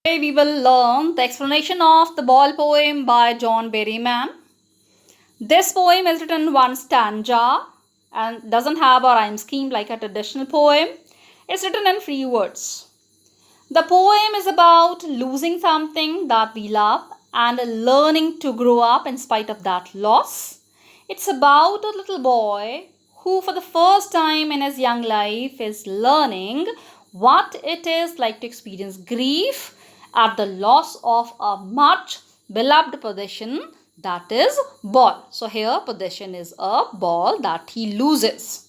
Today we will learn the explanation of the ball poem by John Berryman. This poem is written in one stanza and doesn't have a rhyme scheme like a traditional poem. It's written in free words. The poem is about losing something that we love and learning to grow up in spite of that loss. It's about a little boy who for the first time in his young life is learning what it is like to experience grief at the loss of a much beloved possession, that is ball. So here possession is a ball that he loses.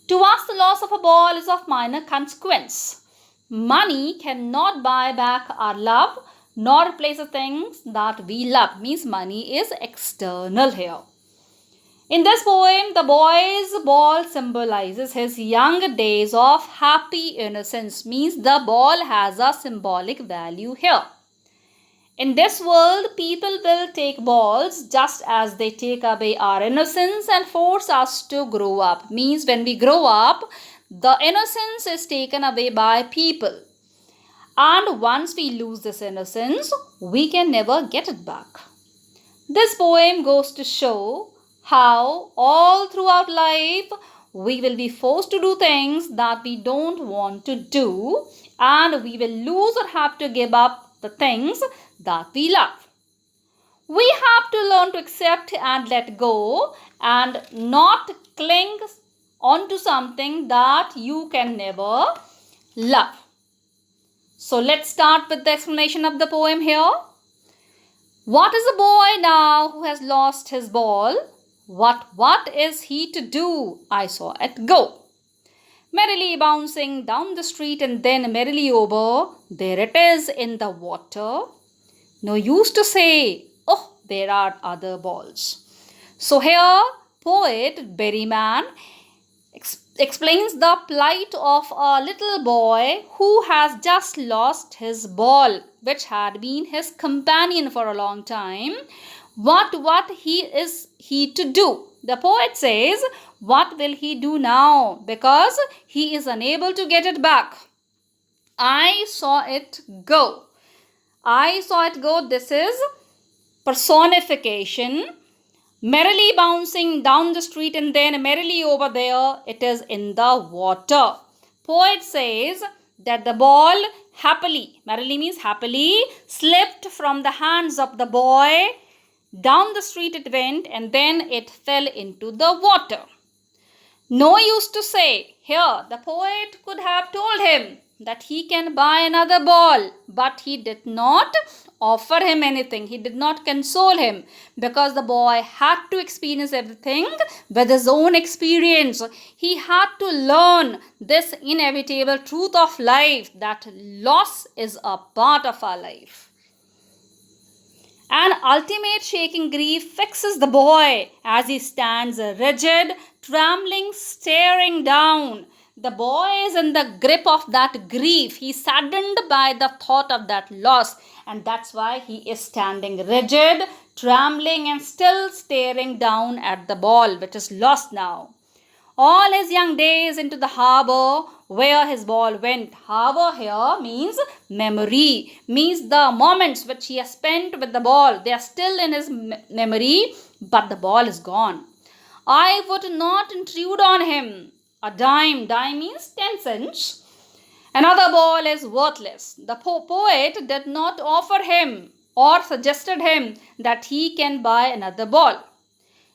To us the loss of a ball is of minor consequence. Money cannot buy back our love nor replace the things that we love. Means money is external here. In this poem, the boy's ball symbolizes his young days of happy innocence. Means the ball has a symbolic value here. In this world, people will take balls just as they take away our innocence and force us to grow up. Means when we grow up, the innocence is taken away by people. And once we lose this innocence, we can never get it back. This poem goes to show how all throughout life we will be forced to do things that we don't want to do, and we will lose or have to give up the things that we love. We have to learn to accept and let go and not cling onto something that you can never love. So let's start with the explanation of the poem here. What is a boy now who has lost his ball? What is he to do? I saw it go. Merrily bouncing down the street and then merrily over. There it is in the water. No use to say, oh, there are other balls. So here, poet Berryman explains the plight of a little boy who has just lost his ball, which had been his companion for a long time. What is he to do? The poet says, what will he do now? Because he is unable to get it back. I saw it go. I saw it go. This is personification. Merrily bouncing down the street and then merrily over there, it is in the water. Poet says that the ball happily, merrily means happily, slipped from the hands of the boy. Down the street it went and then it fell into the water. No use to say. Here the poet could have told him that he can buy another ball, but he did not offer him anything. He did not console him because the boy had to experience everything with his own experience. He had to learn this inevitable truth of life, that loss is a part of our life. An ultimate shaking grief fixes the boy as he stands rigid, trembling, staring down. The boy is in the grip of that grief. He is saddened by the thought of that loss, and that's why he is standing rigid, trembling, and still staring down at the ball, which is lost now. All his young days into the harbor where his ball went. Harbor here means memory, means the moments which he has spent with the ball. They are still in his memory, but the ball is gone. I would not intrude on him. A dime means 10 cents. Another ball is worthless. The poet did not offer him or suggested him that he can buy another ball.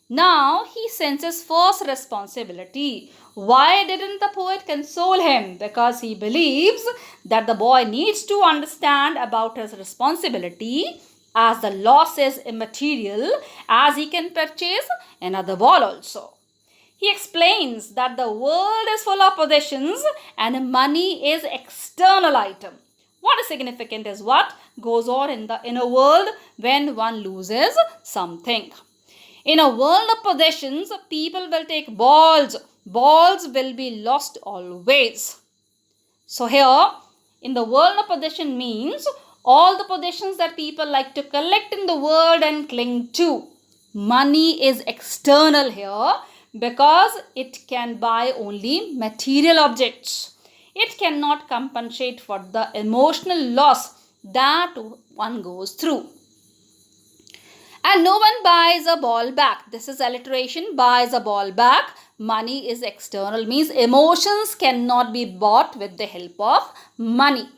Now he senses first responsibility. Why didn't the poet console him? Because he believes that the boy needs to understand about his responsibility, as the loss is immaterial, as he can purchase another ball also. He explains that the world is full of possessions and money is external item. What is significant is what goes on in the inner world when one loses something. In a world of possessions, people will take balls. Balls will be lost always. So here, in the world of possession means all the possessions that people like to collect in the world and cling to. Money is external here because it can buy only material objects. It cannot compensate for the emotional loss that one goes through. And no one buys a ball back. This is alliteration. Buys a ball back. Money is external, means emotions cannot be bought with the help of money.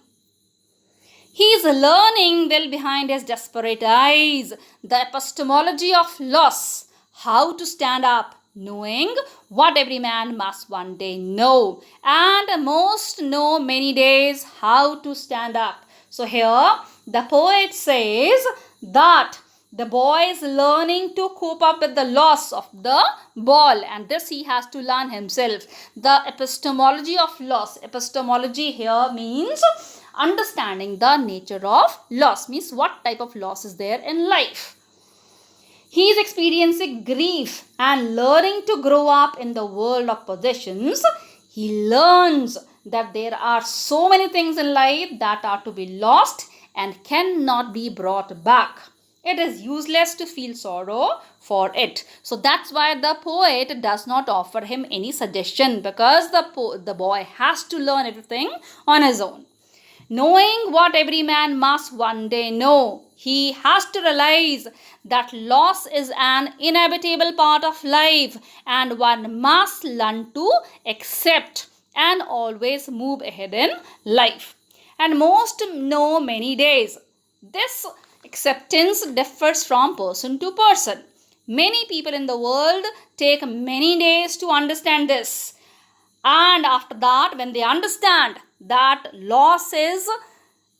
He is learning well behind his desperate eyes the epistemology of loss, how to stand up, knowing what every man must one day know, and most know many days how to stand up. So here the poet says that the boy is learning to cope up with the loss of the ball, and this he has to learn himself. The epistemology of loss. Epistemology here means understanding the nature of loss, means what type of loss is there in life. He is experiencing grief and learning to grow up in the world of possessions. He learns that there are so many things in life that are to be lost and cannot be brought back. It is useless to feel sorrow for it. So that's why the poet does not offer him any suggestion, because the boy has to learn everything on his own. Knowing what every man must one day know, he has to realize that loss is an inevitable part of life and one must learn to accept and always move ahead in life. And most know many days. This acceptance differs from person to person. Many people in the world take many days to understand this. And after that, when they understand that loss is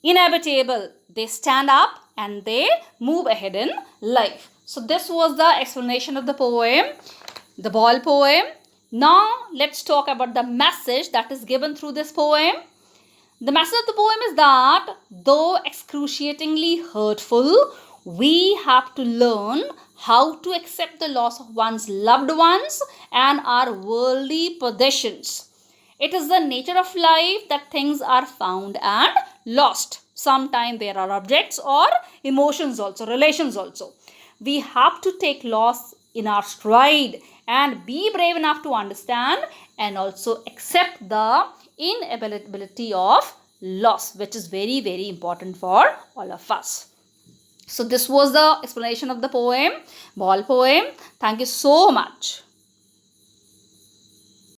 inevitable, they stand up and they move ahead in life. So this was the explanation of the poem, the ball poem. Now let's talk about the message that is given through this poem. The message of the poem is that though excruciatingly hurtful, we have to learn how to accept the loss of one's loved ones and our worldly possessions. It is the nature of life that things are found and lost. Sometimes there are objects or emotions also, relations also. We have to take loss in our stride and be brave enough to understand and also accept the inevitability of loss, which is very, very important for all of us. So this was the explanation of the poem, ball poem. Thank you so much.